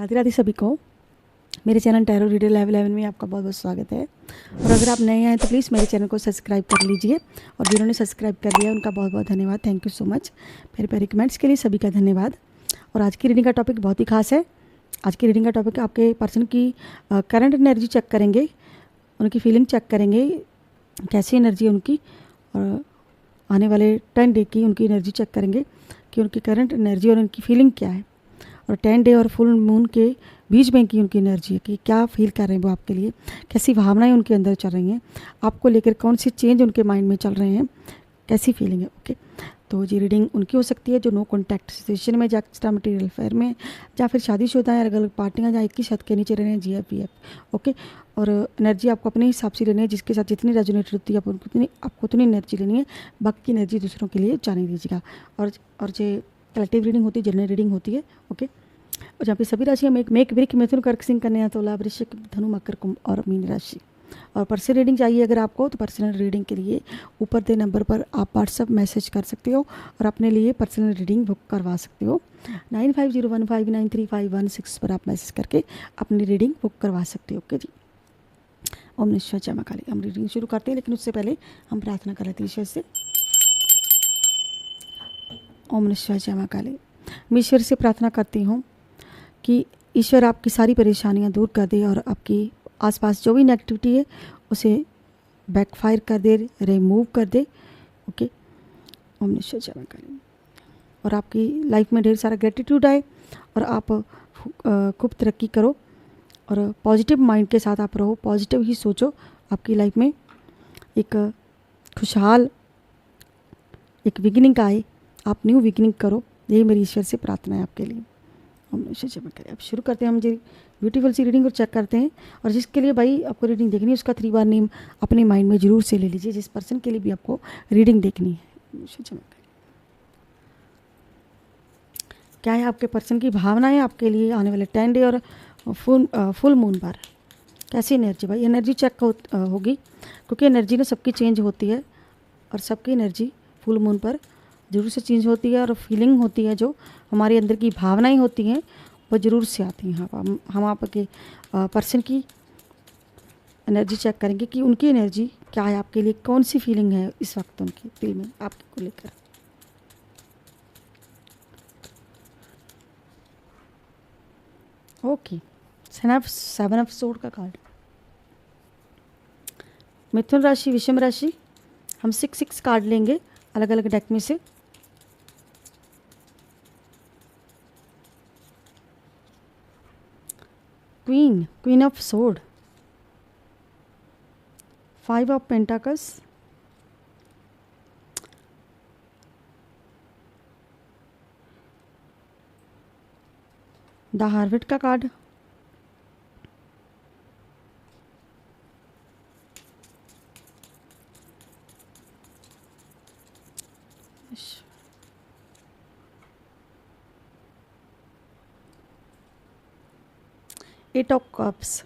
राधे राधे सभी को। मेरे चैनल टैरो रीडर लेवल 11 में आपका बहुत बहुत स्वागत है। और अगर आप नए हैं तो प्लीज़ मेरे चैनल को सब्सक्राइब कर लीजिए, और जिन्होंने सब्सक्राइब कर लिया उनका बहुत बहुत धन्यवाद। Thank you so much. प्यारे प्यारे कमेंट्स के लिए सभी का धन्यवाद। और आज की रीडिंग का टॉपिक बहुत ही खास है। आज की रीडिंग का टॉपिक आपके पर्सन की करंट एनर्जी चेक करेंगे, उनकी फीलिंग चेक करेंगे, कैसी एनर्जी है उनकी, और आने वाले 10 डे की उनकी एनर्जी चेक करेंगे कि उनकी करंट एनर्जी और उनकी फीलिंग क्या है, और 10 डे और फुल मून के बीच में की उनकी एनर्जी है कि क्या फील कर रहे हैं वो आपके लिए, कैसी भावनाएं उनके अंदर चल रही हैं, आपको लेकर कौन सी चेंज उनके माइंड में चल रहे हैं, कैसी फीलिंग है। ओके, तो ये रीडिंग उनकी हो सकती है जो नो कॉन्टैक्ट सिचुएशन में, या एक्स्ट्रा मटेरियल अफेयर में, या फिर शादीशुदा है, अलग अलग पार्टियाँ जहाँ एक ही छत के नीचे रह रहे हैं, GF ओके। और एनर्जी आपको अपने हिसाब से लेनी है, जिसके साथ जितनी रेजोनेट होती है आपको उतनी एनर्जी लेनी है। बाकी एनर्जी दूसरों के लिए जाने दीजिएगा। और जो कलेक्टिव रीडिंग होती है, जनरल रीडिंग होती है। ओके, और जहाँ पे सभी राशियाँ मेक वृक मिथुन कर्क सिंह कन्या तुला वृश्चिक धनु मकर कुंभ और मीन राशि। और पर्सनल रीडिंग चाहिए अगर आपको, तो पर्सनल रीडिंग के लिए ऊपर दे नंबर पर आप व्हाट्सअप मैसेज कर सकते हो और अपने लिए पर्सनल रीडिंग बुक करवा सकते हो। 9501593516 पर आप मैसेज करके अपनी रीडिंग बुक करवा सकते हो। ओके जी। ओम निश्चय जय मां काली। हम रीडिंग शुरू करते हैं, लेकिन उससे पहले हम प्रार्थना कर लेते हैं ईश्वर से। ओम निश्चय जय मां काली। मैं ईश्वर से प्रार्थना करती हूँ कि ईश्वर आपकी सारी परेशानियाँ दूर कर दे और आपकी आसपास जो भी नेगेटिविटी है उसे बैकफायर कर दे, रिमूव कर दे। ओके, ओम निश्चय जय मां काली। और आपकी लाइफ में ढेर सारा ग्रेटिट्यूड आए और आप खूब तरक्की करो और पॉजिटिव माइंड के साथ आप रहो, पॉजिटिव ही सोचो। आपकी लाइफ में एक खुशहाल एक बिगिनिंग आए, आप न्यू बिगिनिंग करो। यही मेरी ईश्वर से प्रार्थना है आपके लिए। ओम निश्चय जय मां काली। अब शुरू करते हैं हम जी ब्यूटीफुल सी रीडिंग को चेक करते हैं। और जिसके लिए भाई आपको रीडिंग देखनी है उसका 3 बार नेम अपने माइंड में जरूर से ले लीजिए, जिस पर्सन के लिए भी आपको रीडिंग देखनी है। क्या है आपके पर्सन की भावना है आपके लिए आने वाले 10 डे और फुल मून पर, कैसी एनर्जी भाई। एनर्जी चेक होगी, क्योंकि एनर्जी ना सबकी चेंज होती है और सबकी एनर्जी फुल मून पर ज़रूर से चेंज होती है। और फीलिंग होती है, जो हमारे अंदर की भावनाएं होती हैं वो ज़रूर से आती हैं। हम आपके पर्सन की एनर्जी चेक करेंगे कि उनकी एनर्जी क्या है आपके लिए, कौन सी फीलिंग है इस वक्त उनकी दिल में आपके को लेकर। ओके, 7 ऑफ सोर्ड का कार्ड। मिथुन राशि, विषम राशि। हम 6 कार्ड लेंगे अलग अलग डेक में से। Queen of sword, 5 of pentacles, the harvest का कार्ड, एट ऑफ कप्स।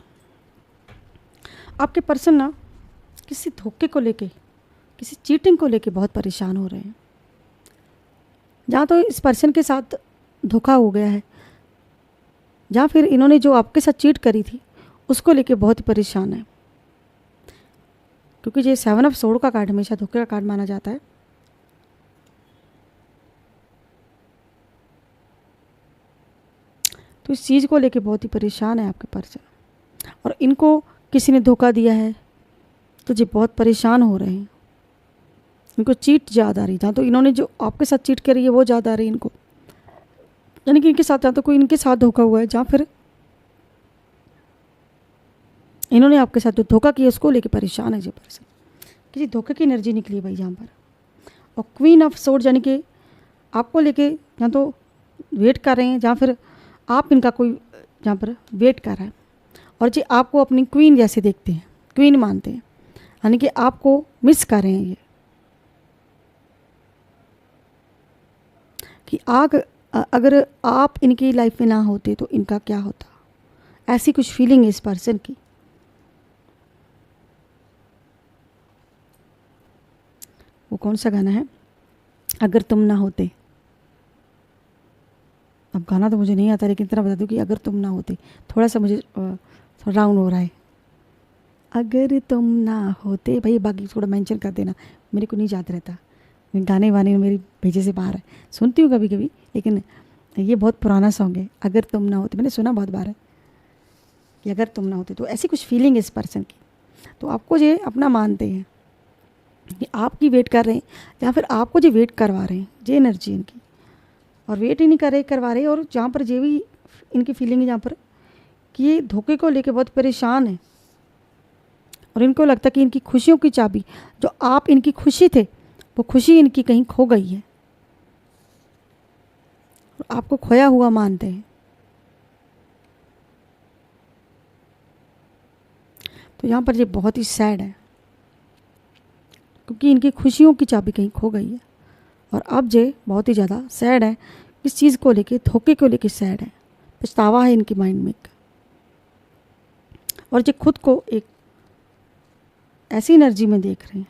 आपके पर्सन ना किसी धोखे को लेके, किसी चीटिंग को लेके बहुत परेशान हो रहे हैं। जहाँ तो इस पर्सन के साथ धोखा हो गया है, जहाँ फिर इन्होंने जो आपके साथ चीट करी थी उसको लेके बहुत परेशान है, क्योंकि ये 7 ऑफ सोर्ड का कार्ड हमेशा धोखे का कार्ड माना जाता है। तो इस चीज़ को लेके बहुत ही परेशान है आपके पर्सन, और इनको किसी ने धोखा दिया है तो ये बहुत परेशान हो रहे हैं। इनको चीट याद आ रही, जहाँ तो इन्होंने जो आपके साथ चीट करी है वो याद आ रही है इनको, यानी कि इनके साथ या तो कोई इनके साथ धोखा हुआ है, जहाँ फिर इन्होंने आपके साथ जो धोखा किया उसको लेके परेशान है ये पर्सन। किसी धोखे की एनर्जी निकली भाई यहाँ पर। और क्वीन ऑफ सोर्ड यानी कि आपको लेके या तो वेट कर रहे हैं, जहाँ फिर आप इनका कोई जहाँ पर वेट कर रहा है, और जी आपको अपनी क्वीन जैसे देखते हैं, क्वीन मानते हैं, यानी कि आपको मिस कर रहे हैं ये कि अगर आप इनकी लाइफ में ना होते तो इनका क्या होता, ऐसी कुछ फीलिंग है इस पर्सन की। वो कौन सा गाना है, अगर तुम ना होते। अब गाना तो मुझे नहीं आता, लेकिन इतना बता दूँ कि अगर तुम ना होते, थोड़ा सा मुझे राउंड हो रहा है, अगर तुम ना होते। भाई बाकी थोड़ा मेंशन कर देना, मेरे को नहीं याद रहता, गाने वाने मेरी भेजे से बाहर है, सुनती हूँ कभी कभी, लेकिन ये बहुत पुराना सॉन्ग है, अगर तुम ना होते, मैंने सुना बहुत बार है कि अगर तुम ना होते। तो ऐसी कुछ फीलिंग है इस पर्सन की, तो आपको ये अपना मानते हैं कि आपकी वेट कर रहे हैं, या फिर आपको जो वेट करवा रहे हैं, ये एनर्जी इनकी, और वेट ही नहीं कर रहे, करवा रहे। और जहाँ पर ये भी इनकी फीलिंग है जहाँ पर कि ये धोखे को लेके बहुत परेशान है, और इनको लगता है कि इनकी खुशियों की चाबी, जो आप इनकी खुशी थे, वो खुशी इनकी कहीं खो गई है, और आपको खोया हुआ मानते हैं। तो यहाँ पर ये बहुत ही सैड है, क्योंकि इनकी खुशियों की चाबी कहीं खो गई है, और अब ये बहुत ही ज़्यादा सैड है, इस चीज़ को लेके, धोखे को लेके सैड है, पछतावा है इनके माइंड में। और ये खुद को एक ऐसी एनर्जी में देख रहे हैं,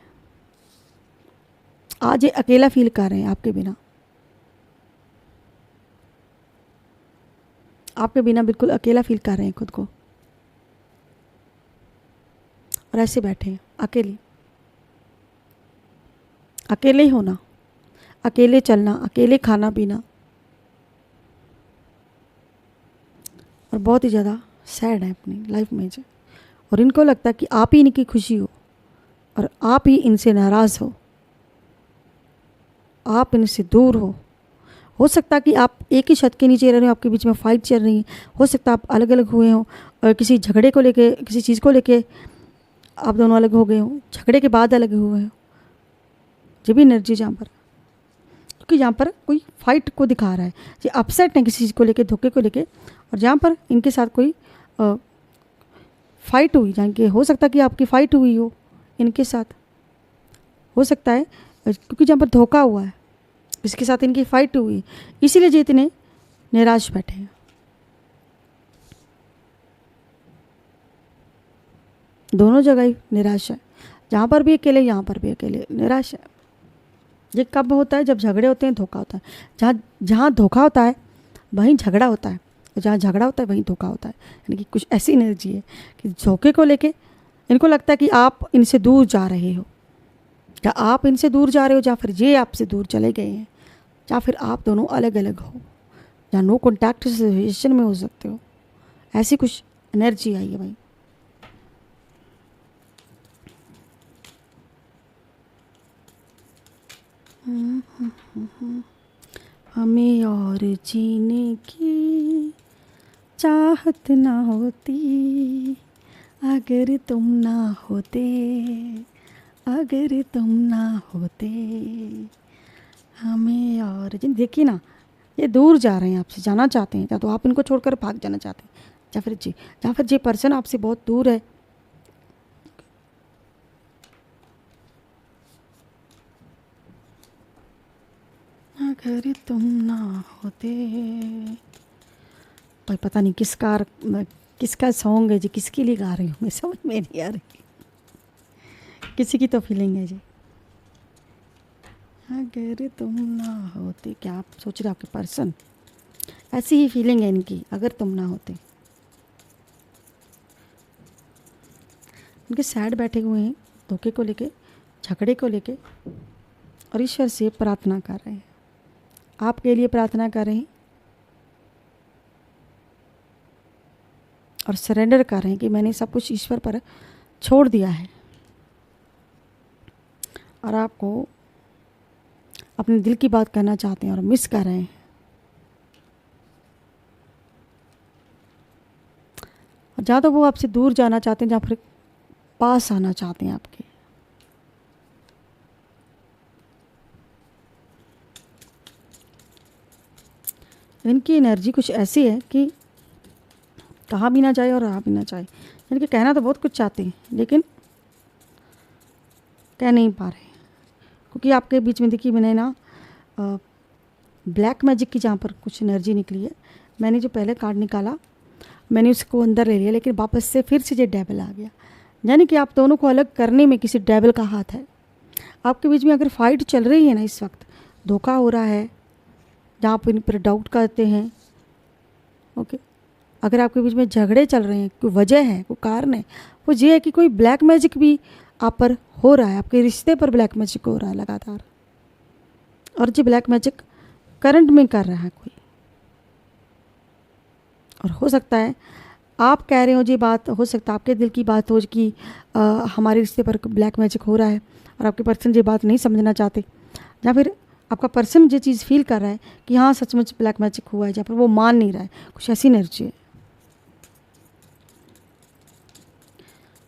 आज ये अकेला फील कर रहे हैं आपके बिना, आपके बिना बिल्कुल अकेला फील कर रहे हैं खुद को, और ऐसे बैठे हैं अकेले, अकेले ही होना, अकेले चलना, अकेले खाना पीना, और बहुत ही ज़्यादा सैड है अपनी लाइफ में जो। और इनको लगता है कि आप ही इनकी खुशी हो, और आप ही इनसे नाराज़ आप इनसे दूर हो सकता है कि आप एक ही छत के नीचे रह रहे हो, आपके बीच में फ़ाइट चल रही है, हो सकता है आप अलग अलग हुए हो, और किसी झगड़े को लेके, किसी चीज़ को लेके आप दोनों अलग हो गए हो, झगड़े के बाद अलग हुए हो। ये भी एनर्जी जहाँ पर, क्योंकि यहाँ पर कोई फाइट को दिखा रहा है, ये अपसेट है किसी चीज़ को लेके, धोखे को लेके, और जहाँ पर इनके साथ कोई फाइट हुई, जहाँ के हो सकता है कि आपकी फ़ाइट हुई हो इनके साथ, हो सकता है, क्योंकि जहाँ पर धोखा हुआ है, इसके साथ इनकी फ़ाइट हुई, इसीलिए ये इतने निराश बैठे हैं। दोनों जगह ही निराश है, जहाँ पर भी अकेले, यहाँ पर भी अकेले, निराश है। ये कब होता है? जब झगड़े होते हैं, धोखा होता है। जहाँ जहाँ धोखा होता है वहीं झगड़ा होता है, और जहाँ झगड़ा होता है वहीं धोखा होता है। यानी कि कुछ ऐसी एनर्जी है कि धोखे को लेके इनको लगता है कि आप इनसे दूर जा रहे हो, या आप इनसे दूर जा रहे हो, या फिर ये आपसे दूर चले गए हैं, या फिर आप दोनों अलग अलग हो, या नो कॉन्टैक्ट सिचुएशन में हो सकते हो। ऐसी कुछ एनर्जी आई है भाई। हमें और जीने की चाहत ना होती, अगर तुम ना होते, अगर तुम ना होते, हमें और जिन। देखिए ना, ये दूर जा रहे हैं आपसे, जाना चाहते हैं, या तो आप इनको छोड़कर भाग जाना चाहते हैं, या फिर ये पर्सन आपसे बहुत दूर है। अगर तुम ना होते, भाई पता नहीं किसका सॉन्ग है जी, किसके लिए गा रही हूँ मैं, समझ में नहीं आ रही, किसी की तो फीलिंग है जी। अगर तुम ना होते, क्या आप सोच रहे हो आपके पर्सन, ऐसी ही फीलिंग है इनकी, अगर तुम ना होते। इनके सैड बैठे हुए हैं, धोखे को लेके, झगड़े को लेके, और ईश्वर से प्रार्थना कर रहे हैं, आपके लिए प्रार्थना कर रहे हैं, और सरेंडर कर रहे हैं कि मैंने सब कुछ ईश्वर पर छोड़ दिया है, और आपको अपने दिल की बात करना चाहते हैं, और मिस कर रहे हैं। और जहाँ तो वो आपसे दूर जाना चाहते हैं, जहाँ फिर पास आना चाहते हैं आपके। इनकी एनर्जी कुछ ऐसी है कि कहा भी ना जाए और रहा भी ना जाए। यानी कि कहना तो बहुत कुछ चाहते हैं, लेकिन कह नहीं पा रहे, क्योंकि आपके बीच में देखिए मैंने ना ब्लैक मैजिक की जहाँ पर कुछ एनर्जी निकली है। मैंने जो पहले कार्ड निकाला, मैंने उसको अंदर ले लिया, लेकिन वापस से फिर से ये डेविल आ गया। यानी कि आप दोनों को अलग करने में किसी डेविल का हाथ है। आपके बीच में अगर फाइट चल रही है ना, इस वक्त धोखा हो रहा है, जहाँ पर इन पर डाउट करते हैं, ओके, अगर आपके बीच में झगड़े चल रहे हैं, कोई वजह है, कोई कारण है, वो ये है कि कोई ब्लैक मैजिक भी आप पर हो रहा है, आपके रिश्ते पर ब्लैक मैजिक हो रहा है लगातार, और जो ब्लैक मैजिक करंट में कर रहा है कोई। और हो सकता है आप कह रहे हो ये बात, हो सकता है आपके दिल की बात हो कि हमारे रिश्ते पर ब्लैक मैजिक हो रहा है, और आपके पर्सन ये बात नहीं समझना चाहते, या फिर आपका पर्सन ये चीज़ फील कर रहा है कि हाँ सचमुच ब्लैक मैजिक हुआ है, जहाँ पर वो मान नहीं रहा है, कुछ ऐसी एनर्जी है।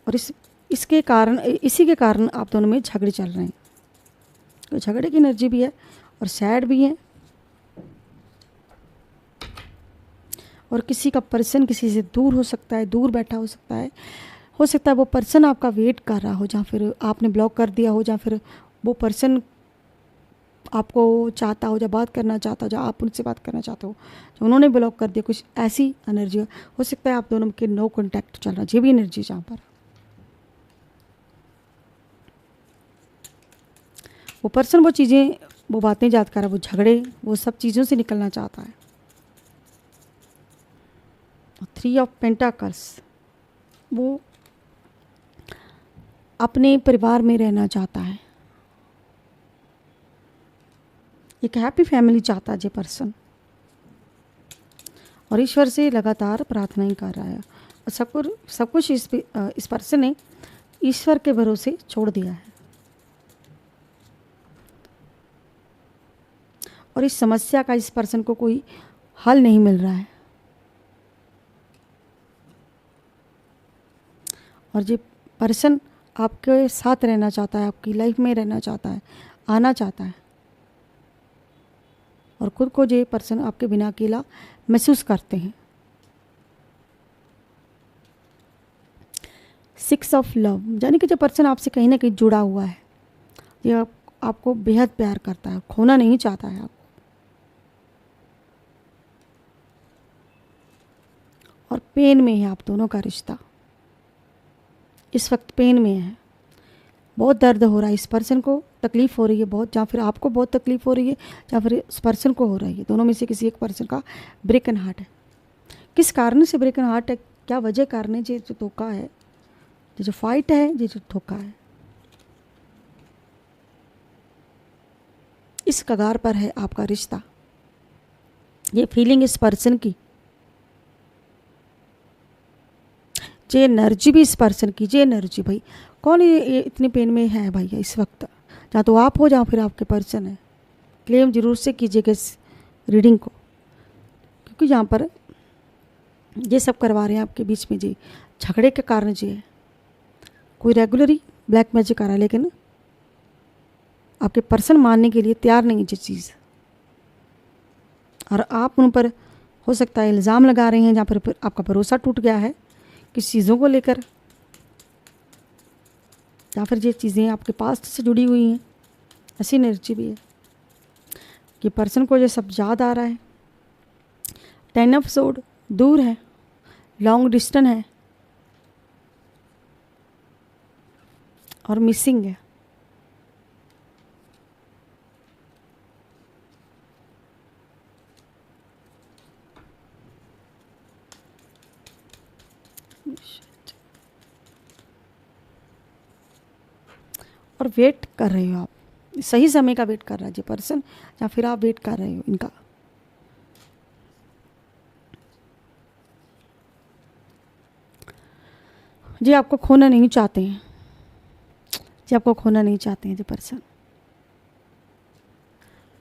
और इसके कारण, इसी के कारण आप दोनों में झगड़े चल रहे हैं। तो झगड़े की एनर्जी भी है और सैड भी है, और किसी का पर्सन किसी से दूर हो सकता है, दूर बैठा हो सकता है वो पर्सन आपका वेट कर रहा हो, जहाँ फिर आपने ब्लॉक कर दिया हो, जहाँ फिर वो पर्सन आपको चाहता हो, जब बात करना चाहता हो, जब आप उनसे बात करना चाहते हो, जो उन्होंने ब्लॉक कर दिया, कुछ ऐसी एनर्जी हो सकता है आप दोनों के नो कॉन्टैक्ट चल रहा है, ये भी एनर्जी जहाँ पर वो पर्सन वो चीज़ें, वो बातें याद कर रहा है, वो झगड़े, वो सब चीज़ों से निकलना चाहता है। 3 ऑफ पेंटाकल्स, वो अपने परिवार में रहना चाहता है, एक हैप्पी फैमिली चाहता है ये पर्सन, और ईश्वर से लगातार प्रार्थनाएं कर रहा है, और सब कुछ इस पर्सन ने ईश्वर के भरोसे छोड़ दिया है। और इस समस्या का इस पर्सन को कोई हल नहीं मिल रहा है, और ये पर्सन आपके साथ रहना चाहता है, आपकी लाइफ में रहना चाहता है, आना चाहता है, और खुद को ये पर्सन आपके बिना अकेला महसूस करते हैं। 6 ऑफ लव, यानी कि जो पर्सन आपसे कहीं ना कहीं जुड़ा हुआ है, ये आपको बेहद प्यार करता है, खोना नहीं चाहता है आपको, और पेन में है आप दोनों का रिश्ता, इस वक्त पेन में है, बहुत दर्द हो रहा है, इस पर्सन को तकलीफ़ हो रही है बहुत, या फिर आपको बहुत तकलीफ़ हो रही है, या फिर इस पर्सन को हो रही है, दोनों में से किसी एक पर्सन का ब्रेकन हार्ट है। किस कारण से ब्रेकन हार्ट है, क्या वजह कारण है, ये जो धोखा है, ये जो फाइट है, ये जो धोखा है, इस कगार पर है आपका रिश्ता, ये फीलिंग इस पर्सन की, ये एनर्जी भी इस पर्सन की, ये एनर्जी भाई कौन ये इतने पेन में है भैया इस वक्त, जहाँ तो आप हो जहाँ फिर आपके पर्सन है। क्लेम जरूर से कीजिएगा इस रीडिंग को, क्योंकि यहाँ पर ये सब करवा रहे हैं आपके बीच में जी झगड़े के कारण जी है, कोई रेगुलरी ब्लैक मैजिक आ रहा है, लेकिन आपके पर्सन मानने के लिए तैयार नहीं है ये चीज़, और आप उन पर हो सकता है इल्ज़ाम लगा रहे हैं, जहाँ पर आपका भरोसा टूट गया है किस चीज़ों को लेकर, या फिर ये चीज़ें आपके पास्ट से जुड़ी हुई हैं, ऐसी एनर्जी भी है कि पर्सन को ये सब याद आ रहा है। 10 ऑफ सोर्ड, दूर है, लॉन्ग डिस्टेंस है, और मिसिंग है। और वेट कर रहे हो आप, सही समय का वेट कर रहा है ये पर्सन, या फिर आप वेट कर रहे हो इनका। जी आपको खोना नहीं चाहते हैं, जी आपको खोना नहीं चाहते हैं ये पर्सन,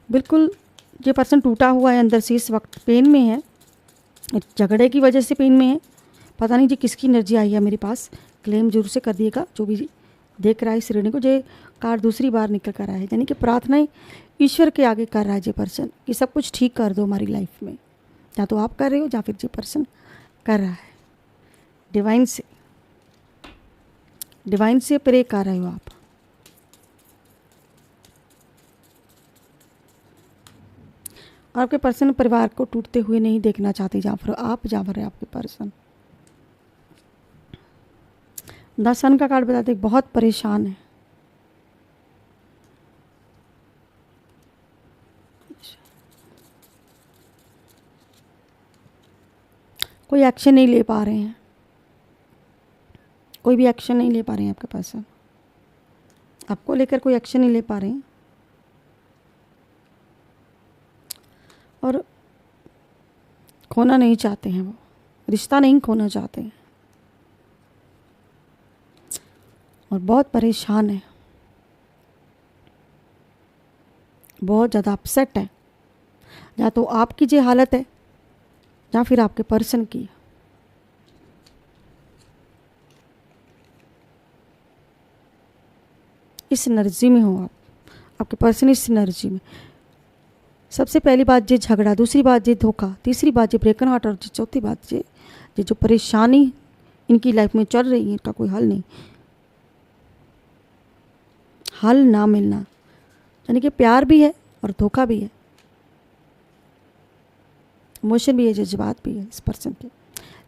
बिल्कुल। ये पर्सन टूटा हुआ है अंदर से, इस वक्त पेन में है, झगड़े की वजह से पेन में है, पता नहीं जी किसकी एनर्जी आई है मेरे पास, क्लेम जरूर से कर दिएगा जो भी देख रहा है इस रीडिंग को। ये कार्ड दूसरी बार निकल कर आया है, यानी कि प्रार्थनाएं ईश्वर के आगे कर रहा है ये पर्सन कि सब कुछ ठीक कर दो हमारी लाइफ में, या तो आप कर रहे हो या फिर ये पर्सन कर रहा है। डिवाइन से प्रे कर रहे हो आप, और आपके पर्सन परिवार को टूटते हुए नहीं देखना चाहते, जहाँ पर आप जा रहे आपके पर्सन। 10 सन का कार्ड बताते बहुत परेशान है, कोई एक्शन नहीं ले पा रहे हैं, कोई भी एक्शन नहीं ले पा रहे हैं आपके पास, आपको लेकर कोई एक्शन नहीं ले पा रहे हैं और खोना नहीं चाहते हैं, वो रिश्ता नहीं खोना चाहते हैं और बहुत परेशान है, बहुत ज़्यादा अपसेट है। या तो आपकी जो हालत है या फिर आपके पर्सन की। इस एनर्जी में हो आप, आपके पर्सन इस एनर्जी में। सबसे पहली बात ये झगड़ा, दूसरी बात ये धोखा, तीसरी बात ये ब्रेकन हार्ट और चौथी बात ये जो परेशानी इनकी लाइफ में चल रही है, इनका कोई हल नहीं, हल ना मिलना, यानी कि प्यार भी है और धोखा भी है, इमोशन भी है, जज्बात भी है इस पर्सन के।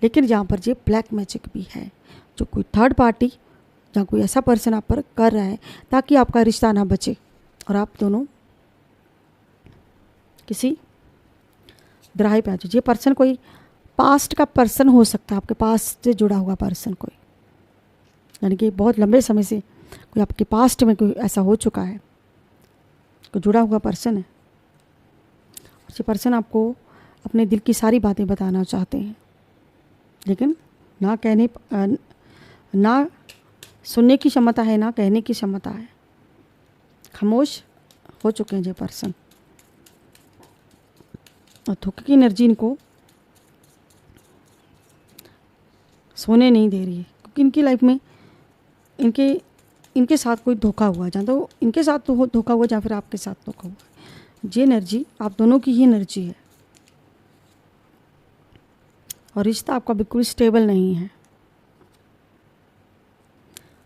लेकिन यहाँ पर ये ब्लैक मैजिक भी है, जो कोई थर्ड पार्टी या कोई ऐसा पर्सन आप पर कर रहा है ताकि आपका रिश्ता ना बचे और आप दोनों किसी दराहे पे आ जाए। ये पर्सन कोई पास्ट का पर्सन हो सकता है, आपके पास्ट से जुड़ा हुआ पर्सन कोई, यानी कि बहुत लंबे समय से कोई आपके पास्ट में कोई ऐसा हो चुका है, कोई जुड़ा हुआ पर्सन है और ये पर्सन आपको अपने दिल की सारी बातें बताना चाहते हैं, लेकिन ना कहने ना सुनने की क्षमता है, ना कहने की क्षमता है, खामोश हो चुके हैं ये पर्सन और धोखे की एनर्जी इनको सोने नहीं दे रही है, क्योंकि इनकी लाइफ में इनके साथ कोई धोखा हुआ, जहाँ तो इनके साथ तो धोखा हुआ या फिर आपके साथ धोखा हुआ। ये एनर्जी आप दोनों की ही एनर्जी है और रिश्ता आपका बिल्कुल स्टेबल नहीं है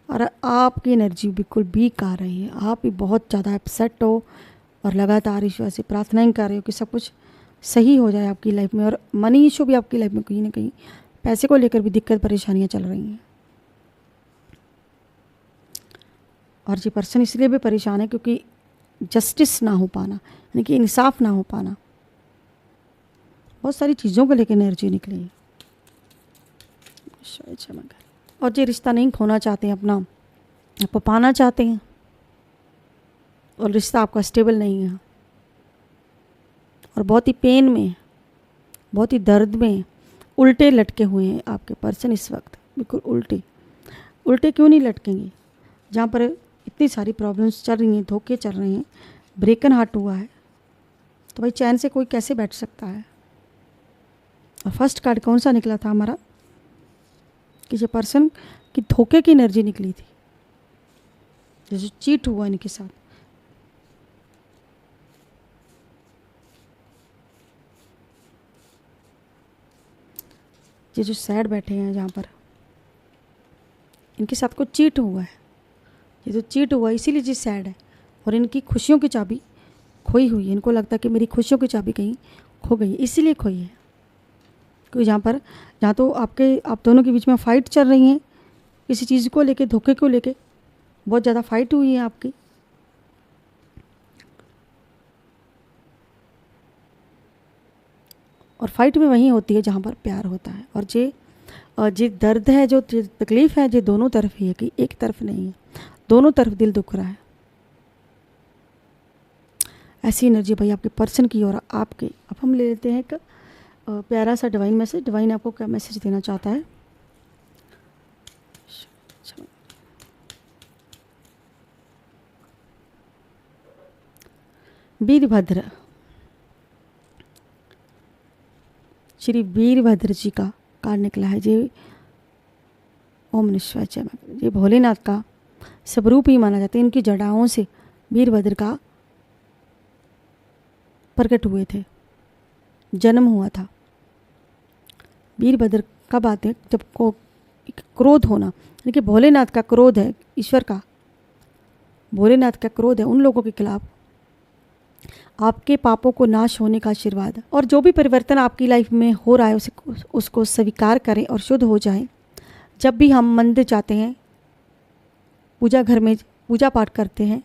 और आपकी एनर्जी बिल्कुल वीक आ रही है। आप भी बहुत ज़्यादा अपसेट हो और लगातार ईश्वर से प्रार्थनाएं कर रहे हो कि सब कुछ सही हो जाए आपकी लाइफ में, और मनी इशू भी आपकी लाइफ में कहीं ना कहीं पैसे को लेकर भी दिक्कत परेशानियां चल रही हैं। और ये पर्सन इसलिए भी परेशान है क्योंकि जस्टिस ना हो पाना, यानी कि इंसाफ ना हो पाना, बहुत सारी चीज़ों को लेकर एनर्जी निकली है और ये रिश्ता नहीं खोना चाहते हैं, अपना आपको पाना चाहते हैं और रिश्ता आपका स्टेबल नहीं है और बहुत ही पेन में, बहुत ही दर्द में उल्टे लटके हुए हैं आपके पर्सन इस वक्त, बिल्कुल उल्टे क्यों नहीं लटकेंगे जहाँ पर इतनी सारी प्रॉब्लम्स चल रही हैं, धोखे चल रहे हैं, ब्रेकन हार्ट हुआ है, तो भाई चैन से कोई कैसे बैठ सकता है। और फर्स्ट कार्ड कौन सा निकला था हमारा कि ये पर्सन की धोखे की एनर्जी निकली थी, जैसे चीट हुआ इनके साथ। ये जो सैड बैठे हैं जहाँ पर, इनके साथ कुछ चीट हुआ है, ये जो चीट हुआ है इसीलिए ये सैड है और इनकी खुशियों की चाबी खोई हुई है। इनको लगता है कि मेरी खुशियों की चाबी कहीं खो गई है, इसीलिए खोई है। क्योंकि जहाँ तो आप दोनों के बीच में फ़ाइट चल रही हैं किसी चीज़ को लेके, धोखे को लेके बहुत ज़्यादा फाइट हुई है आपकी। और फाइट में वहीं होती है जहाँ पर प्यार होता है। और जे दर्द है, जो तकलीफ़ है, ये दोनों तरफ ही है, कि एक तरफ नहीं है, दोनों तरफ दिल दुख रहा है। ऐसी एनर्जी भाई आपके पर्सन की और आपके। अब हम ले लेते हैं एक प्यारा सा डिवाइन मैसेज। डिवाइन आपको क्या मैसेज देना चाहता है? वीरभद्र, श्री वीरभद्र जी का कार्ड निकला है। जी ओम निश्चय जय। ये भोलेनाथ का स्वरूप ही माना जाता है। इनकी जटाओं से वीरभद्र का प्रकट हुए थे, जन्म हुआ था। वीरभद्र कब आते हैं? जब को क्रोध होना, यानी कि भोलेनाथ का क्रोध है, ईश्वर का, भोलेनाथ का क्रोध है उन लोगों के खिलाफ, आपके पापों को नाश होने का आशीर्वाद। और जो भी परिवर्तन आपकी लाइफ में हो रहा है उसको स्वीकार करें और शुद्ध हो जाएं। जब भी हम मंदिर जाते हैं, पूजा घर में पूजा पाठ करते हैं,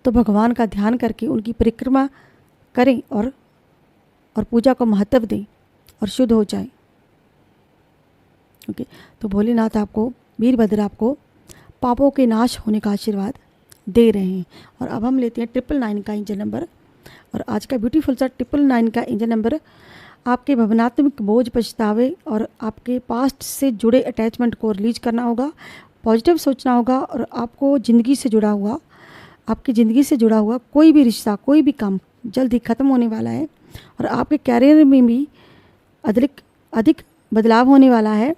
तो भगवान का ध्यान करके उनकी परिक्रमा करें और पूजा को महत्व दें और शुद्ध हो जाएं। ओके, तो भोलेनाथ आपको, वीरभद्र आपको पापों के नाश होने का आशीर्वाद दे रहे हैं। और अब हम लेते हैं 999 का इंजन नंबर। और आज का ब्यूटीफुल सा 999 का इंजन नंबर आपके भावनात्मक बोझ, पछतावे और आपके पास्ट से जुड़े अटैचमेंट को रिलीज करना होगा, पॉजिटिव सोचना होगा। और आपको ज़िंदगी से जुड़ा हुआ, आपकी ज़िंदगी से जुड़ा हुआ कोई भी रिश्ता, कोई भी काम जल्द ही ख़त्म होने वाला है। और आपके कैरियर में भी अधिक बदलाव होने वाला है।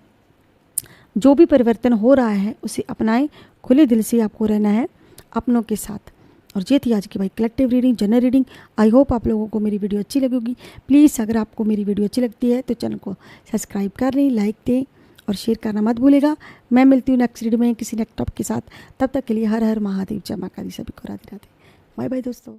जो भी परिवर्तन हो रहा है उसे अपनाएं, खुले दिल से आपको रहना है अपनों के साथ। और ये थी आज की भाई collective reading, general reading. I hope आप लोगों को मेरी वीडियो अच्छी लगेगी। प्लीज़ अगर आपको मेरी वीडियो अच्छी लगती है तो चैनल को सब्सक्राइब कर लें, लाइक दें और शेयर करना मत भूलेगा। मैं मिलती हूँ नेक्स्ट वीडियो में किसी नेक्स्ट टॉपिक के साथ। तब तक के लिए हर हर महादेव, जय मां काली, सभी को राधे राधे। बाय बाय दोस्तों।